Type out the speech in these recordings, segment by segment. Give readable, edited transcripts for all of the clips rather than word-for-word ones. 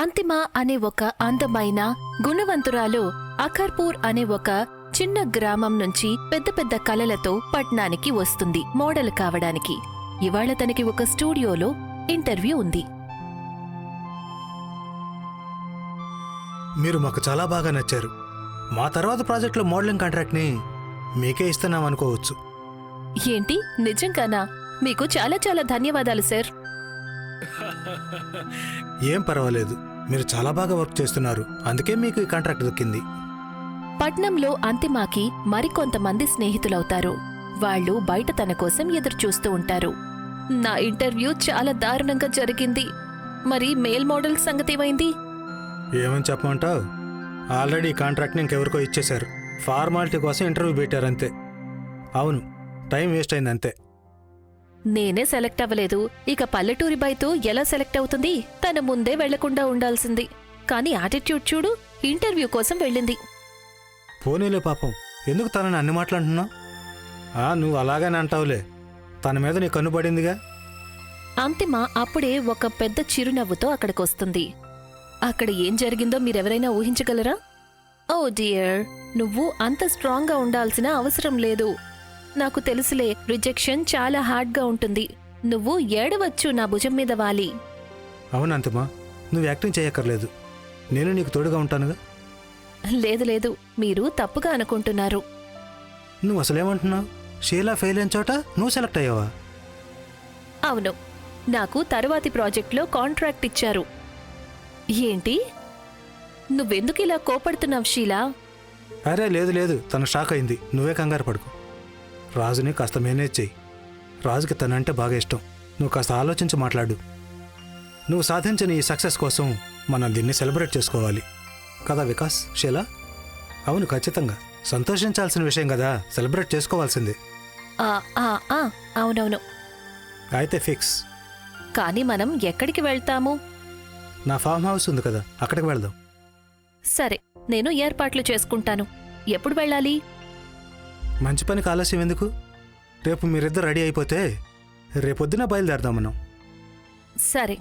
అంతిమ అనే ఒక అందమైన గుణవంతురాలు అఖర్పూర్ అనే ఒక చిన్న గ్రామం నుంచి పెద్ద పెద్ద కలలతో పట్నానికి వస్తుంది మోడల్ కావడానికి. ఇవాళ తనకి ఒక స్టూడియోలో ఇంటర్వ్యూ ఉంది. మీరు మాకు చాలా బాగా నచ్చారు. మా తర్వాత ప్రాజెక్టులో మోడలింగ్ కాంట్రాక్ట్ని మీకే ఇస్తున్నాం అనుకోవచ్చు. ఏంటి, నిజంగానా? మీకు చాలా చాలా ధన్యవాదాలు సార్. ఏం పర్వాలేదు, మీరు చాలా బాగా వర్క్ చేస్తున్నారు, అందుకే మీకు ఈ కాంట్రాక్ట్ దొక్కింది. పట్నంలో అంతిమాకి మరికొంతమంది స్నేహితులవుతారు. వాళ్ళు బయట తన కోసం ఎదురుచూస్తూ ఉంటారు. నా ఇంటర్వ్యూ చాలా దారుణంగా జరిగింది. మరి మేల్ మోడల్ సంగతేమైంది? ఏమని చెప్పమంటావు? ఆల్రెడీ ఈ కాంట్రాక్ట్ని ఇంకెవరికో ఇచ్చేశారు. ఫార్మాలిటీ కోసం ఇంటర్వ్యూ పెట్టారంతే. అవును, టైం వేస్ట్ అయింది అంతే. నేనే సెలెక్ట్ అవ్వలేదు, ఇక పల్లెటూరి బైతో ఎలా సెలెక్ట్ అవుతుంది? తన ముందే వెళ్లకుండా ఉండాల్సింది. కానీ యాటిట్యూడ్ చూడు, ఇంటర్వ్యూ కోసం వెళ్ళింది. పోనీలే పాపం, ఎందుకు తనని అన్ని మాట్లాడుతున్నావు? నువ్వు అలాగనే అంటావులే, తన మీద నీ కన్నుపడిందిగా. అంతిమ అప్పుడే ఒక పెద్ద చిరునవ్వుతో అక్కడికొస్తుంది. అక్కడ ఏం జరిగిందో మీరెవరైనా ఊహించగలరా? ఓ డియర్, నువ్వు అంత స్ట్రాంగ్గా ఉండాల్సిన అవసరం లేదు. నాకు తెలుసులే, రిజెక్షన్ చాలా హార్డ్గా ఉంటుంది. నువ్వు ఏడవచ్చు నా భుజం మీద వాలి. అవునంతమా, నువ్వు యాక్టింగ్ చేయక్కర్లేదు, నేను నీకు తోడుగా ఉంటానుగా. లేదు లేదు, మీరు తప్పుగా అనుకుంటున్నారు. నువ్వు అసలేమంటున్నావు? షీలా ఫెయిల్ అయిన చోట నువ్వు సెలెక్ట్ అయ్యావా? అవును, నాకు తరువాతి ప్రాజెక్ట్లో కాంట్రాక్ట్ ఇచ్చారు. ఏంటి, నువ్వెందుకిలా కోపడుతున్నావు షీలా? అరే లేదు లేదు, తన షాక్ అయింది. నువ్వే కంగారు పడుకో. రాజుని కాస్త మేనేజ్ చెయ్యి. రాజుకి తనంటే బాగా ఇష్టం. నువ్వు కాస్త ఆలోచించి మాట్లాడు. నువ్వు సాధించిన ఈ సక్సెస్ కోసం మనం దీన్ని సెలబ్రేట్ చేసుకోవాలి కదా వికాస్, షీలా? అవును, ఖచ్చితంగా సంతోషించాల్సిన విషయం కదా, సెలబ్రేట్ చేసుకోవాల్సిందే. అవునవును. అయితే ఫిక్స్. కానీ మనం ఎక్కడికి వెళ్తాము? నా ఫామ్ హౌస్ ఉంది కదా, అక్కడికి వెళ్దాం. సరే, నేను ఏర్పాట్లు చేసుకుంటాను. ఎప్పుడు వెళ్ళాలి? మంచి పనికి ఆలస్యం ఎందుకు? రేపు మీరిద్దరు రెడీ అయిపోతే రేపొద్దున బయలుదేరదాం మనం. సరే.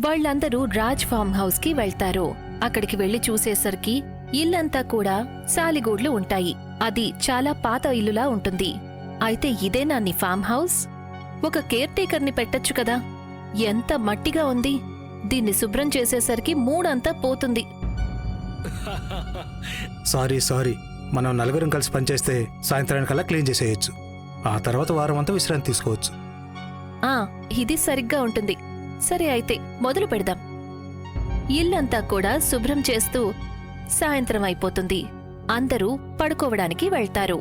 వాళ్ళందరూ రాజ్ ఫామ్ హౌస్ కి వెళ్తారు. అక్కడికి వెళ్లి చూసేసరికి ఇల్లంతా కూడా సాలిగూడ్లు ఉంటాయి. అది చాలా పాత ఇల్లులా ఉంటుంది. అయితే ఇదేనా నీ ఫామ్ హౌస్? ఒక కేర్ టేకర్ని పెట్టొచ్చు కదా. ఎంత మట్టిగా ఉంది. దీన్ని శుభ్రం చేసేసరికి మూడంతా పోతుంది. సారీ, మనం నలుగురం కలిసి పనిచేస్తే సాయంత్రానికల్లా క్లీన్ చేసేయచ్చు. ఆ తర్వాత వారం అంతా విశ్రాంతి తీసుకోవచ్చు. ఇది సరిగ్గా ఉంటుంది. సరే, అయితే మొదలు పెడదాం. ఇల్లంతా కూడా శుభ్రం చేస్తూ సాయంత్రం అయిపోతుంది. అందరూ పడుకోవడానికి వెళ్తారు.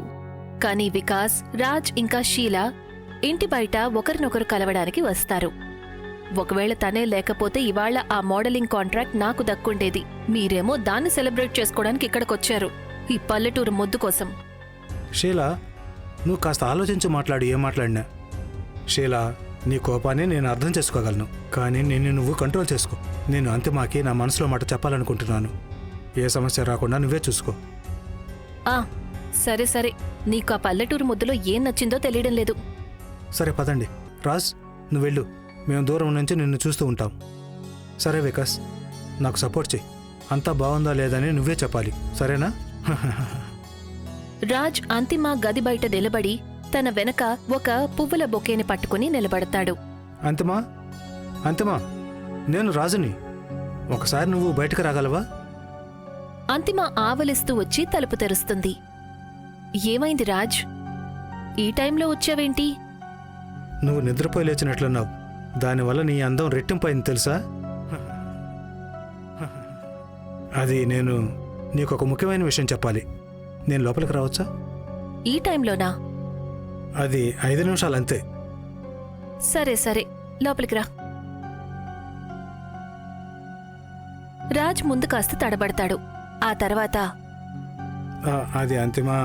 కానీ వికాస్, రాజ్ ఇంకా షీలా ఇంటి బయట ఒకరినొకరు కలవడానికి వస్తారు. ఒకవేళ తనే లేకపోతే ఇవాళ ఆ మోడలింగ్ కాంట్రాక్ట్ నాకు దక్కుండేది. మీరేమో దాన్ని సెలబ్రేట్ చేసుకోవడానికి ఇక్కడికొచ్చారు, ఈ పల్లెటూరు మొద్దు కోసం. షీలా, నువ్వు కాస్త ఆలోచించి మాట్లాడు. ఏం మాట్లాడినా షీలా, నీ కోపాన్ని నేను అర్థం చేసుకోగలను, కానీ నిన్ను నువ్వు కంట్రోల్ చేసుకో. నేను అంతిమాకి నా మనసులో మాట చెప్పాలనుకుంటున్నాను. ఏ సమస్య రాకుండా నువ్వే చూసుకో. సరే సరే, నీకు ఆ పల్లెటూరు ముద్దులో ఏం నచ్చిందో తెలియడం లేదు. సరే పదండి. రాజ్, నువ్వు వెళ్ళు, మేము దూరం నుంచి నిన్ను చూస్తూ ఉంటాం. సరే వికాస్, నాకు సపోర్ట్ చెయ్యి. అంతా బాగుందా లేదని నువ్వే చెప్పాలి, సరేనా? రాజ్ అంతిమ గది బయట నిలబడి తన వెనక ఒక పువ్వుల బొకేని పట్టుకుని నిలబడతాడు. అంతిమా, నేను రాజుని. ఒకసారి నువ్వు బయటకు రాగలవా? అంతిమ ఆవలిస్తూ వచ్చి తలుపు తెరుస్తుంది. ఏమైంది రాజ్, ఈ టైంలో వచ్చావేంటి? నువ్వు నిద్రపోయి లేచినట్లున్నావు. దానివల్ల నీ అందం రెట్టింపైంది తెలుసా? అది నేను నీకొక ముఖ్యమైన విషయం చెప్పాలి. నేను లోపలికి రావచ్చా? ఈ టైంలోనా? అది 5 నిమిషాలు అంతే. సరే సరే, లోపలికి రా. రాజ్ ముందు కాస్త తడబడతాడు. ఆ తర్వాత అది అంతిమా,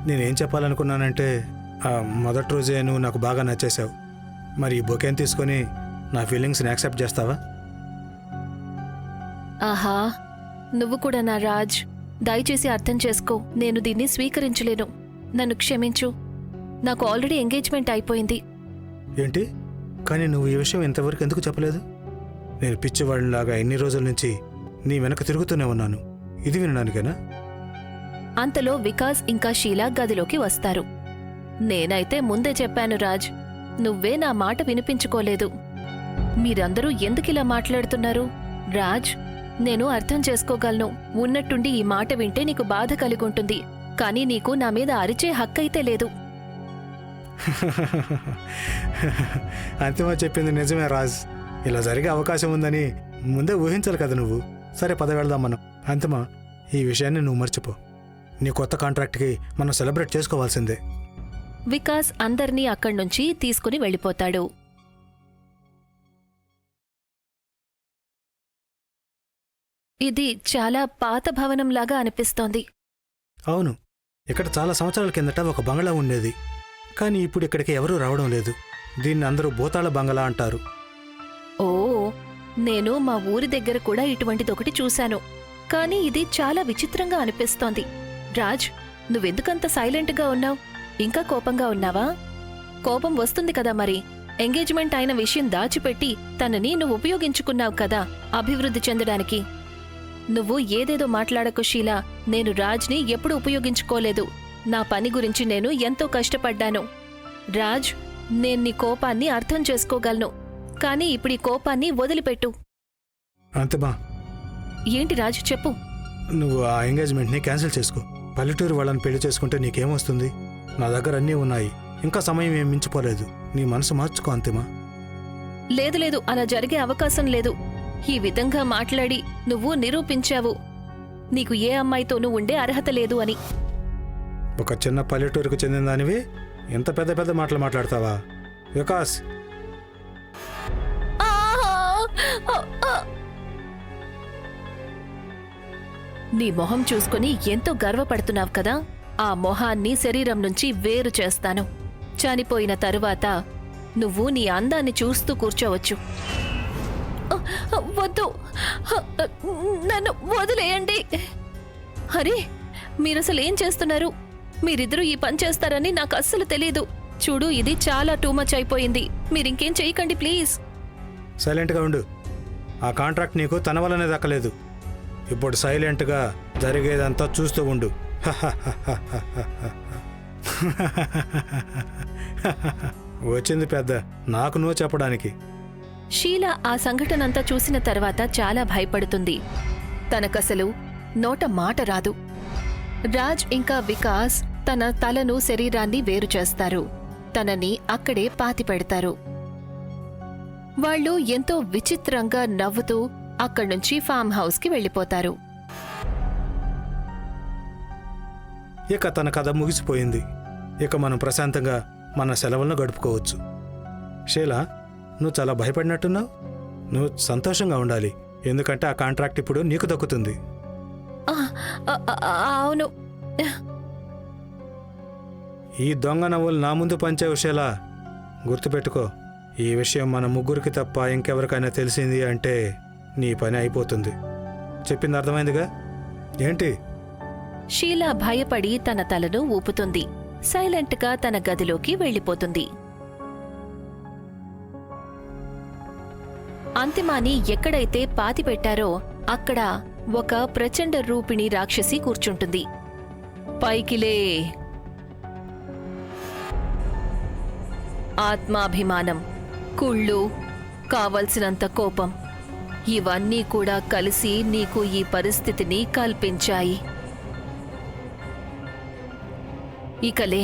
నేనేం చెప్పాలనుకున్నానంటే, మొదటి రోజే నువ్వు నాకు బాగా నచ్చేసావు. మరి ఈ బొకేని తీసుకొని నా ఫీలింగ్స్ని యాక్సెప్ట్ చేస్తావా? ఆహా, నువ్వు కూడా నా రాజ్. దయచేసి అర్థం చేసుకో, నేను దీన్ని స్వీకరించలేను. నన్ను క్షమించు. నాకు ఆల్రెడీ ఎంగేజ్మెంట్ అయిపోయింది. ఏంటి? కానీ నువ్వు ఈ విషయం ఇంతవరకు ఎందుకు చెప్పలేదు? నేను పిచ్చివాడిలాగా ఎన్ని రోజుల నుంచి నీ వెనక తిరుగుతూనే ఉన్నాను. ఇది వినడానికేనా? అంతలో వికాస్ ఇంకా షీలా గదిలోకి వస్తారు. నేనైతే ముందే చెప్పాను రాజ్, నువ్వే నా మాట వినిపించుకోలేదు. మీరందరూ ఎందుకిలా మాట్లాడుతున్నారు? రాజ్, నేను అర్థం చేసుకోగలను. ఉన్నట్టుండి ఈ మాట వింటే నీకు బాధ కలిగుంటుంది. కానీ నీకు నా మీద అరిచే హక్కైతే లేదు. అంతిమ చెప్పింది నిజమే రాజ్. ఇలా జరిగే అవకాశం ఉందని ముందే ఊహించాలి కదా నువ్వు. సరే, పద వెళ్దాం మనం. అంతిమ, ఈ విషయాన్ని నువ్వు మర్చిపో. నీ కొత్త కాంట్రాక్ట్కి మనం సెలబ్రేట్ చేసుకోవాల్సిందే. వికాస్ అందర్నీ అక్కడ్నుంచి తీసుకుని వెళ్ళిపోతాడు. ఇది చాలా పాత భవనంలాగా అనిపిస్తోంది. అవును, ఇక్కడ చాలా సంవత్సరాల కిందట ఒక బంగళా ఉండేది. కానీ ఇప్పుడు ఇక్కడికి ఎవరూ రావడం లేదు. దీన్ని అందరూ భూతాళ బంగళా అంటారు. ఓ, నేను మా ఊరి దగ్గర కూడా ఇటువంటిదొకటి చూశాను. కానీ ఇది చాలా విచిత్రంగా అనిపిస్తోంది. రాజ్, నువ్వెందుకంత సైలెంట్గా ఉన్నావ్? ఇంకా కోపంగా ఉన్నావా? కోపం వస్తుంది కదా మరి. ఎంగేజ్మెంట్ అయిన విషయం దాచిపెట్టి తనని నువ్వు ఉపయోగించుకున్నావు కదా అభివృద్ధి చెందడానికి. నువ్వు ఏదేదో మాట్లాడకు షీలా. నేను రాజ్ని ఎప్పుడూ ఉపయోగించుకోలేదు. నా పని గురించి నేను ఎంతో కష్టపడ్డాను. రాజ్, నేను నీ కోపాన్ని అర్థం చేసుకోగలను. కానీ ఇప్పుడు ఈ కోపాన్ని వదిలిపెట్టు. అంతిమా, ఏంటి రాజ్, చెప్పు. నువ్వు ఆ ఎంగేజ్మెంట్ని క్యాన్సిల్ చేసుకో. పల్లెటూరు వాళ్ళని పెళ్లి చేసుకుంటే నీకేమొస్తుంది? నా దగ్గర అన్నీ ఉన్నాయి. ఇంకా సమయం ఏం మించిపోలేదు. నీ మనసు మార్చుకో అంతిమా. లేదు లేదు, అలా జరిగే అవకాశం లేదు. ఈ విధంగా మాట్లాడి నువ్వు నిరూపించావు నీకు ఏ అమ్మాయితోనూ ఉండే అర్హత లేదు అని. ఒక చిన్న పల్లెటూరుకు చెందిన దానివి ఎంత పెద్ద పెద్ద మాటలు మాట్లాడతావా? వికాస్, నీ మొహం చూసుకుని ఎంతో గర్వపడుతున్నావు కదా. ఆ మొహాన్ని శరీరం నుంచి వేరు చేస్తాను. చనిపోయిన తరువాత నువ్వు నీ అందాన్ని చూస్తూ కూర్చోవచ్చు. వద్దు, నన్ను వదిలేయండి. అరే, మీరసలు ఏం చేస్తున్నారు? మీరిద్దరూ ఈ పని చేస్తారని నాకు అస్సలు తెలీదు. చూడు, ఇది చాలా టూ మచ్ అయిపోయింది. మీరింకేం చేయకండి ప్లీజ్. సైలెంట్గా ఉండు. ఆ కాంట్రాక్ట్ నీకు తన వల్లనే దక్కలేదు. ఇప్పుడు సైలెంట్గా జరిగేదంతా చూస్తూ ఉండు. వచ్చింది పెద్ద నాకు నువ్వు చెప్పడానికి. షీలా ఆ సంఘటనంతా చూసిన తర్వాత చాలా భయపడుతుంది. తనకసలు నోట మాట రాదు. రాజ్ ఇంకా వికాస్ తన తలను శరీరాన్ని వేరు చేస్తారు. తనని అక్కడే పాతిపెడతారు. వాళ్ళు ఎంతో విచిత్రంగా నవ్వుతూ అక్కడ్నుంచి ఫామ్ హౌస్కి వెళ్ళిపోతారు. ఇక తన కథ ముగిసిపోయింది. ఇక మనం ప్రశాంతంగా మన సెలవులను గడుపుకోవచ్చు. షీలా, నువ్వు చాలా భయపడినట్టున్నావు. నువ్వు సంతోషంగా ఉండాలి. ఎందుకంటే ఆ కాంట్రాక్ట్ ఇప్పుడు నీకు దక్కుతుంది. అవును. ఈ దొంగ నవ్వులు నా ముందు పంచావు షీలా. గుర్తుపెట్టుకో, ఈ విషయం మన ముగ్గురికి తప్ప ఇంకెవరికైనా తెలిసింది అంటే నీ పని అయిపోతుంది. చెప్పింది అర్థమైందిగా? ఏంటి? షీలా భయపడి తన తలను ఊపుతుంది. సైలెంట్గా తన గదిలోకి వెళ్ళిపోతుంది. అంతిమాని ఎక్కడైతే పాతిపెట్టారో అక్కడ ఒక ప్రచండ రూపిణి రాక్షసి కూర్చుంటుంది. పైకిలే. ఆత్మాభిమానం, కుళ్ళు, కావలసినంత కోపం ఇవన్నీ కూడా కలిసి నీకు ఈ పరిస్థితిని కల్పించాయి. ఇకలే,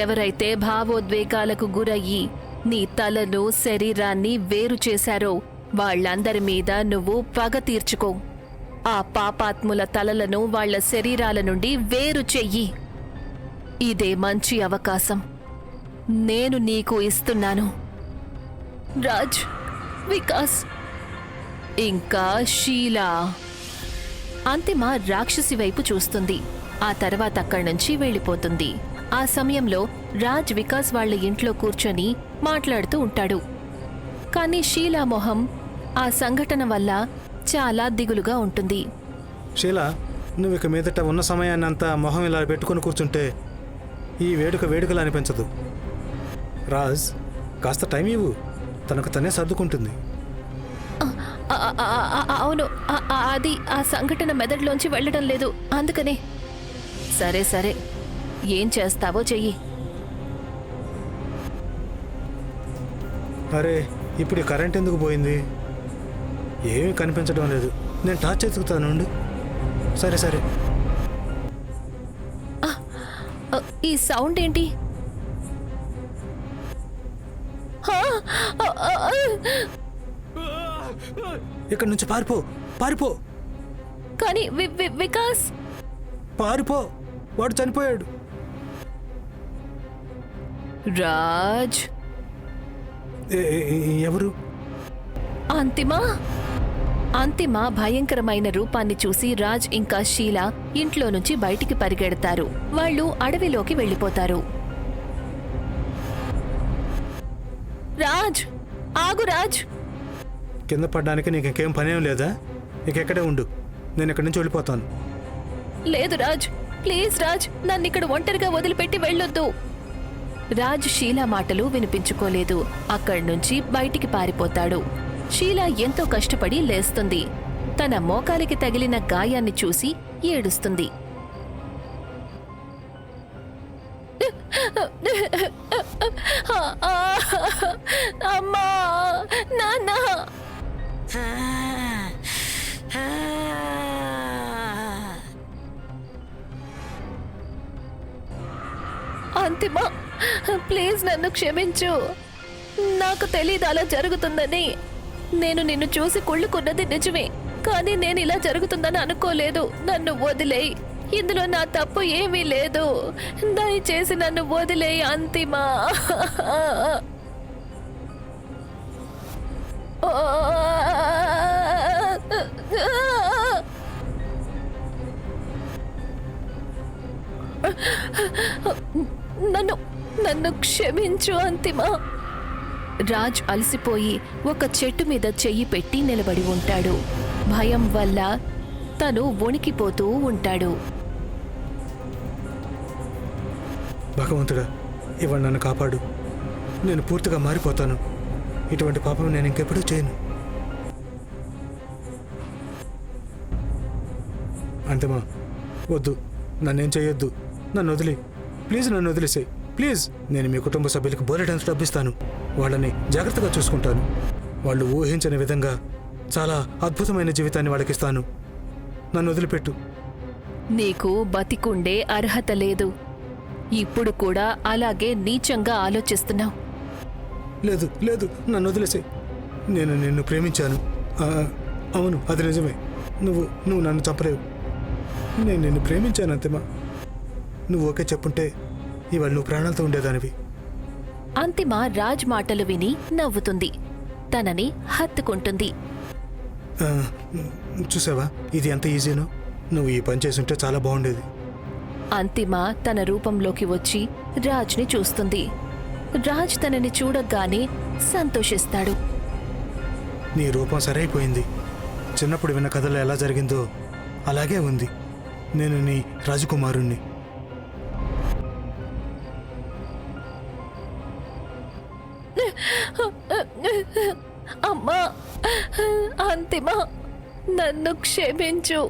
ఎవరైతే భావోద్వేగాలకు గురయ్యి నీ తలను శరీరాన్ని వేరు చేశారో వాళ్లందరి మీద నువ్వు పగ తీర్చుకో. ఆ పాపాత్ముల తలలను వాళ్ల శరీరాల నుండి వేరు చెయ్యి. ఇదే మంచి అవకాశం నేను నీకు ఇస్తున్నాను. రాజ్, వికాస్, ఇంకా షీలా. అంతిమ రాక్షసి వైపు చూస్తుంది. ఆ తర్వాత అక్కడి నుంచి వెళ్ళిపోతుంది. ఆ సమయంలో రాజ్ వికాస్ వాళ్ల ఇంట్లో కూర్చొని మాట్లాడుతూ ఉంటాడు. కానీ షీలా మొహం ఆ సంఘటన వల్ల చాలా దిగులుగా ఉంటుంది. షీలా, నువ్వు ఇక మీదట ఉన్న సమయాన్ని అంతా మొహం ఇలా పెట్టుకుని కూర్చుంటే ఈ వేడుక వేడుకలు అనిపించదు. రాజ్, కాస్త టైం ఇవ్వు, తనకు తనే సర్దుకుంటుంది. అవును, అది ఆ సంఘటన మెదడులోంచి వెళ్ళడం లేదు, అందుకనే. సరే సరే, ఏం చేస్తావో చెయ్యి. అరే, ఇప్పుడు ఈ కరెంట్ ఎందుకు పోయింది? ఏమీ కనిపించడం లేదు. నేను టార్చ్ ఎత్తుకుతాను ఉండు. సరే సరే. ఈ సౌండ్ ఏంటి? ఇక్కడి నుంచి పారిపో, పారిపో, కానీ వికాస్, పారిపో, వాడు చనిపోయాడు. రాజ్, ఎవరు? అంతిమ భయంకరమైన రూపాన్ని చూసి రాజ్ ఇంకా షీలా ఇంట్లో నుంచి బయటికి పరిగెడతారు. వాళ్ళు అడవిలోకి వెళ్ళిపోతారు. రాజ్, ఆగు రాజ్. కింద పడ్డానికి నీకు ఇంకేం పనేం లేదా? ఇక ఎక్కడే ఉండు, నేను ఇక్కడి నుంచి వెళ్ళిపోతాను. లేదు రాజ్, ప్లీజ్ రాజ్, నన్ను ఇక్కడ ఒంటరిగా వదిలిపెట్టి వెళ్ళొద్దు. రాజ్ షీలా మాటలు వినిపించుకోలేదు. అక్కడి నుంచి బయటికి పారిపోతాడు. షీలా ఎంతో కష్టపడి లేస్తుంది. తన మోకాలికి తగిలిన గాయాన్ని చూసి ఏడుస్తుంది. అమ్మా, నాన్న. అంతిమ, ప్లీజ్ నన్ను క్షమించు. నాకు తెలీదు అలా జరుగుతుందని. నేను నిన్ను చూసి కుళ్ళుకున్నది నిజమే, కానీ నేను ఇలా జరుగుతుందని అనుకోలేదు. నన్ను వదిలేయ్, ఇందులో నా తప్పు ఏమీ లేదు. దయచేసి నన్ను వదిలేయ్ అంతిమ. నన్ను క్షమించు అంతిమ. రాజ్ అలసిపోయి ఒక చెట్టు మీద చెయ్యి పెట్టి నిలబడి ఉంటాడు. భయం వల్ల తను వణికిపోతూ ఉంటాడు. భగవంతుడా, ఇవాళ నన్ను కాపాడు. నేను పూర్తిగా మారిపోతాను. ఇటువంటి పాపం నేను ఇంకెప్పుడూ చేయను. అంతేమా, వద్దు, నన్నేం చేయొద్దు. నన్ను వదిలే, ప్లీజ్, నన్ను వదిలేసాయి ప్లీజ్. నేను మీ కుటుంబ సభ్యులకు బోలెడంత డబ్బిస్తాను. వాళ్ళని జాగ్రత్తగా చూసుకుంటాను. వాళ్ళు ఊహించని విధంగా చాలా అద్భుతమైన జీవితాన్ని వాళ్ళకిస్తాను. నన్ను వదిలిపెట్టు. నీకు బతికుండే అర్హత లేదు. ఇప్పుడు కూడా అలాగే నీచంగా ఆలోచిస్తున్నావు. లేదు లేదు, నన్ను వదిలేసాయి. నేను నిన్ను ప్రేమించాను. అవును, అది నిజమే. నువ్వు నన్ను చంపలేవు. నేను నిన్ను ప్రేమించాను అంతిమా. నువ్వు ఓకే చెప్పుంటే ఇవాళ నువ్వు ప్రాణాలతో ఉండేదానివి. అంతిమ రాజ్ మాటలు విని నవ్వుతుంది. తనని హత్తుకుంటుంది. చూసావా, ఇది ఎంత ఈజీనో. నువ్వు ఈ పని చేసుంటే చాలా బాగుండేది. అంతిమ తన రూపంలోకి వచ్చి రాజ్ని చూస్తుంది. రాజ్ తనని చూడగానే సంతోషిస్తాడు. నీ రూపం సరైపోయింది. చిన్నప్పుడు విన్న కథలో ఎలా జరిగిందో అలాగే ఉంది. నేను నీ రాజకుమారుణ్ణి. అమ్మా, అంతిమ, నన్ను క్షమించు.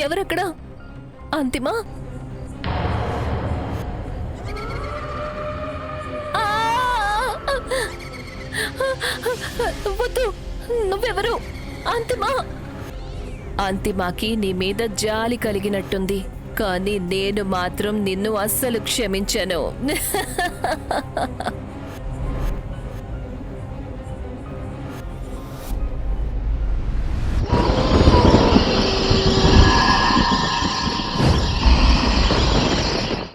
ఎవరక్కడ? అంతిమ, వద్దు, నువ్వెవరు? అంతిమ. అంతిమకి నీ మీద జాలి కలిగినట్టుంది, కానీ నేను మాత్రం నిన్ను అస్సలు క్షమించను.